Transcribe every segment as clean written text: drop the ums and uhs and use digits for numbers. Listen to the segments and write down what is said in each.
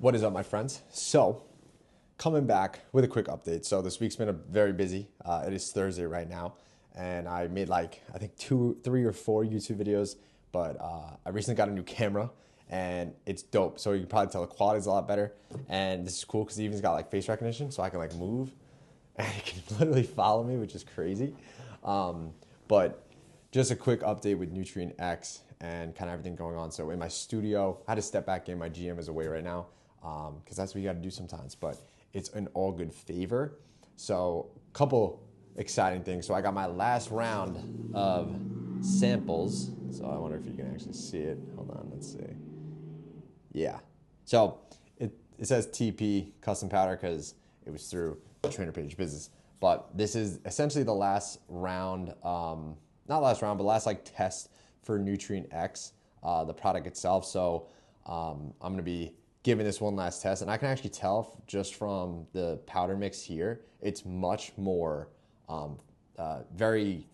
What is up, my friends? So, coming back with a quick update. So, this week's been very busy. It is Thursday right now, and I made like, I think two, three, or four YouTube videos, but I recently got a new camera and it's dope. So, you can probably tell the quality's a lot better. And this is cool because it even's got like face recognition, so I can like move and it can literally follow me, which is crazy. But just a quick update with NutrientX and kind of everything going on. So in my studio, I had to step back in. My GM is away right now because that's what you got to do sometimes. But it's in all good favor. So a couple exciting things. So I got my last round of samples. So I wonder if you can actually see it. Hold on, let's see. Yeah. So it says TP custom powder because it was through the Trainer Page business. But this is essentially the last round, not last round, but last like test for NutrientX, the product itself. So I'm going to be giving this one last test. And I can actually tell just from the powder mix here, it's much more very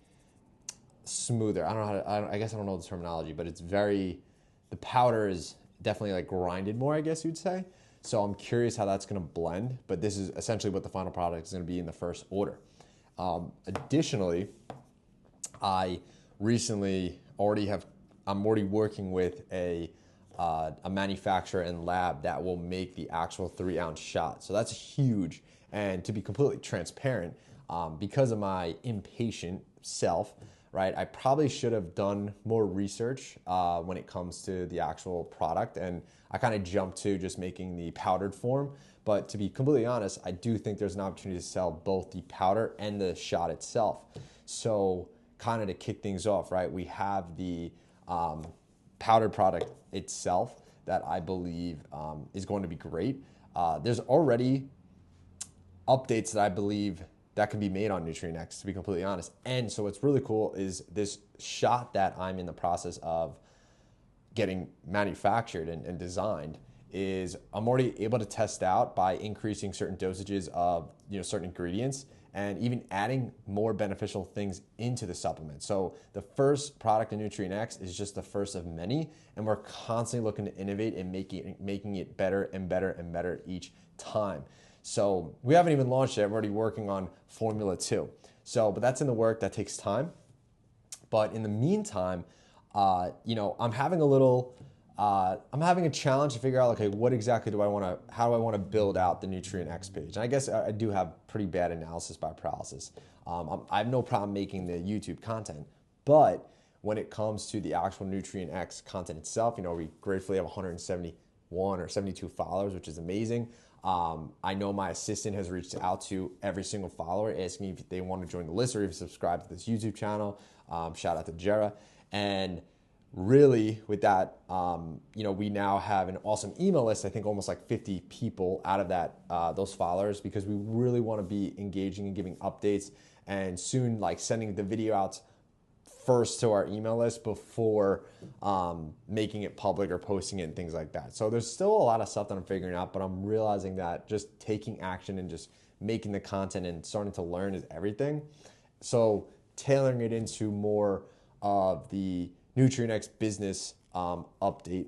smoother. I don't know how to, I guess I don't know the terminology, but it's very, the powder is definitely like grinded more, I guess you'd say. So I'm curious how that's going to blend, but this is essentially what the final product is going to be in the first order. Additionally, I recently I'm already working with a manufacturer and lab that will make the actual 3-ounce shot. So that's huge. And to be completely transparent, because of my impatient self, right, I probably should have done more research when it comes to the actual product. And I kind of jumped to just making the powdered form. But to be completely honest, I do think there's an opportunity to sell both the powder and the shot itself. So kind of to kick things off, right, we have the powdered product itself that I believe is going to be great. There's already updates that I believe that can be made on NutrientX, to be completely honest. And so what's really cool is this shot that I'm in the process of getting manufactured and designed is I'm already able to test out by increasing certain dosages of certain ingredients and even adding more beneficial things into the supplement. So the first product in NutrientX is just the first of many, and we're constantly looking to innovate and making it better and better and better each time. So we haven't even launched yet. We're already working on Formula 2. So, but that's in the work. That takes time. But in the meantime, I'm having a challenge to figure out, okay, what exactly how do I want to build out the NutrientX page? And I guess I do have pretty bad analysis by paralysis. I have no problem making the YouTube content, but when it comes to the actual NutrientX content itself, we gratefully have 171 or 72 followers, which is amazing. I know my assistant has reached out to every single follower asking if they want to join the list or even subscribe to this YouTube channel. Shout out to Jera. And really with that, we now have an awesome email list. I think almost like 50 people out of that, those followers, because we really want to be engaging and giving updates and soon like sending the video out first to our email list before making it public or posting it and things like that. So there's still a lot of stuff that I'm figuring out, but I'm realizing that just taking action and just making the content and starting to learn is everything. So tailoring it into more of the NutrientX business update.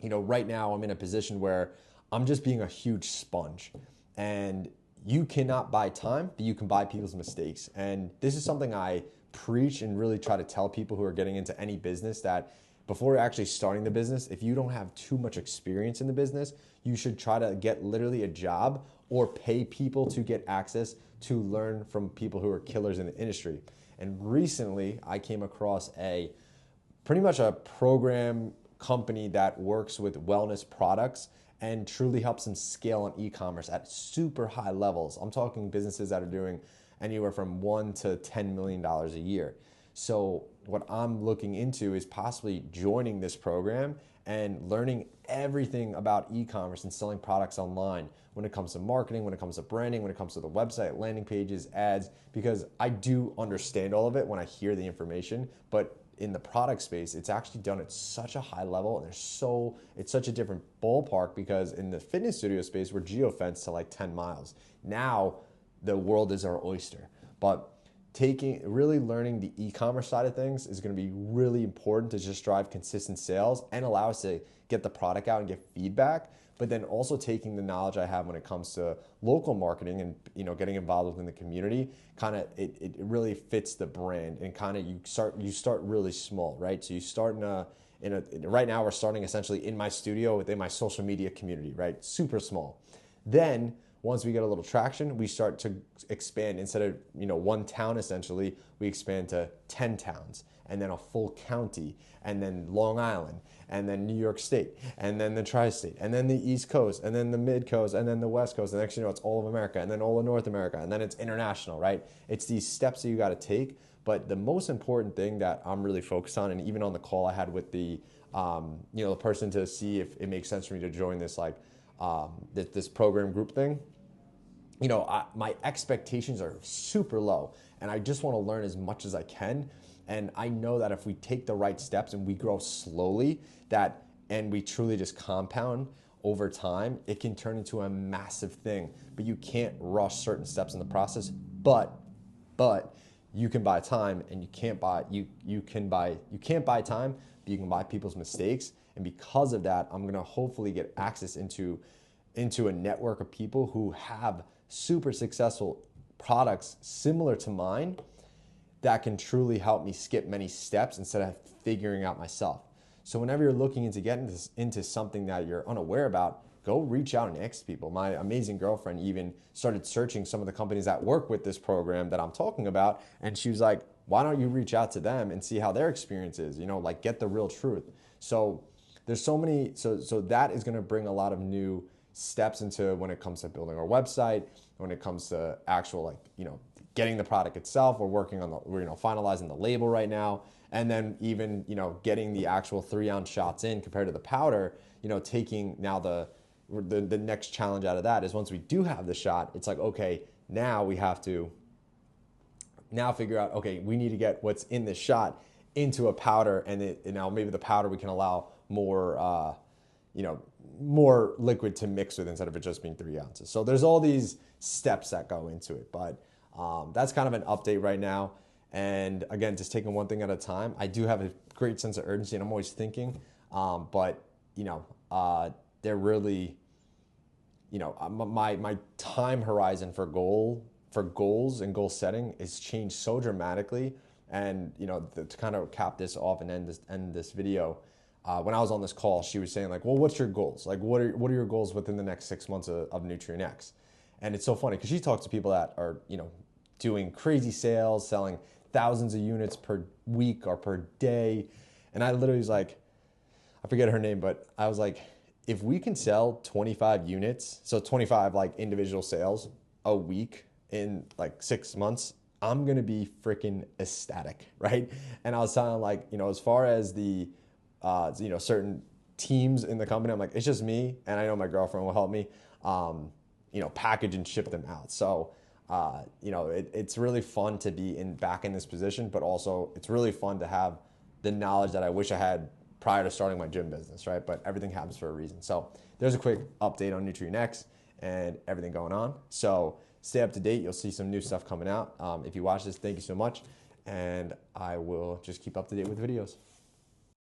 Right now I'm in a position where I'm just being a huge sponge, and you cannot buy time, but you can buy people's mistakes. And this is something I preach and really try to tell people who are getting into any business, that before actually starting the business, if you don't have too much experience in the business, you should try to get literally a job or pay people to get access to learn from people who are killers in the industry. And recently I came across pretty much a program company that works with wellness products and truly helps them scale on e-commerce at super high levels. I'm talking businesses that are doing anywhere from $1 to $10 million a year. So what I'm looking into is possibly joining this program and learning everything about e-commerce and selling products online when it comes to marketing, when it comes to branding, when it comes to the website, landing pages, ads, because I do understand all of it when I hear the information, but in the product space, it's actually done at such a high level, and it's such a different ballpark, because in the fitness studio space, we're geofenced to like 10 miles. Now, the world is our oyster. But really learning the e-commerce side of things is going to be really important to just drive consistent sales and allow us to get the product out and get feedback. but then also taking the knowledge I have when it comes to local marketing and getting involved within the community. Kind of it really fits the brand, and kind of you start really small, right? So you start right now we're starting essentially in my studio within my social media community, right? Super small. Then once we get a little traction, we start to expand. Instead of one town, essentially, we expand to 10 towns, and then a full county, and then Long Island, and then New York State, and then the Tri-State, and then the East Coast, and then the Mid Coast, and then the West Coast. The next thing you know, it's all of America, and then all of North America, and then it's international, right? It's these steps that you got to take. But the most important thing that I'm really focused on, and even on the call I had with the the person to see if it makes sense for me to join this this program group thing, my expectations are super low, and I just want to learn as much as I can. And I know that if we take the right steps and we grow slowly, and we truly just compound over time, it can turn into a massive thing. But you can't rush certain steps in the process. But you can buy time, and you can't buy time, but you can buy people's mistakes. And because of that, I'm gonna hopefully get access into a network of people who have super successful products similar to mine that can truly help me skip many steps instead of figuring out myself. So whenever you're looking into getting into something that you're unaware about, go reach out and ask people. My amazing girlfriend even started searching some of the companies that work with this program that I'm talking about, and she was like, why don't you reach out to them and see how their experience is, get the real truth. So there's so many, so that is gonna bring a lot of new steps into when it comes to building our website, when it comes to actual getting the product itself. We're working on we're finalizing the label right now, and then even getting the actual 3-ounce shots in compared to the powder. Taking now the next challenge out of that is once we do have the shot, it's like, okay, now we have to figure out, okay, we need to get what's in this shot into a powder, and now maybe the powder we can allow more more liquid to mix with instead of it just being 3 ounces. So there's all these steps that go into it, but that's kind of an update right now. And again, just taking one thing at a time. I do have a great sense of urgency, and I'm always thinking, but they're really, my time horizon for goals and goal setting is changed so dramatically. And to kind of cap this off and end this video, when I was on this call, she was saying, like, well, what's your goals? Like, what are your goals within the next 6 months of NutrientX? And it's so funny because she talks to people that are doing crazy sales, selling thousands of units per week or per day. And I literally was like, I forget her name, but I was like, if we can sell 25 units, so 25 individual sales a week in 6 months, I'm gonna be freaking ecstatic, right? And I was telling as far as the certain teams in the company, I'm like, it's just me, and I know my girlfriend will help me package and ship them out. So it's really fun to be back in this position, but also it's really fun to have the knowledge that I wish I had prior to starting my gym business, right? But everything happens for a reason. So there's a quick update on NutrientX and everything going on. So stay up to date. You'll see some new stuff coming out. If you watch this, thank you so much. And I will just keep up to date with videos.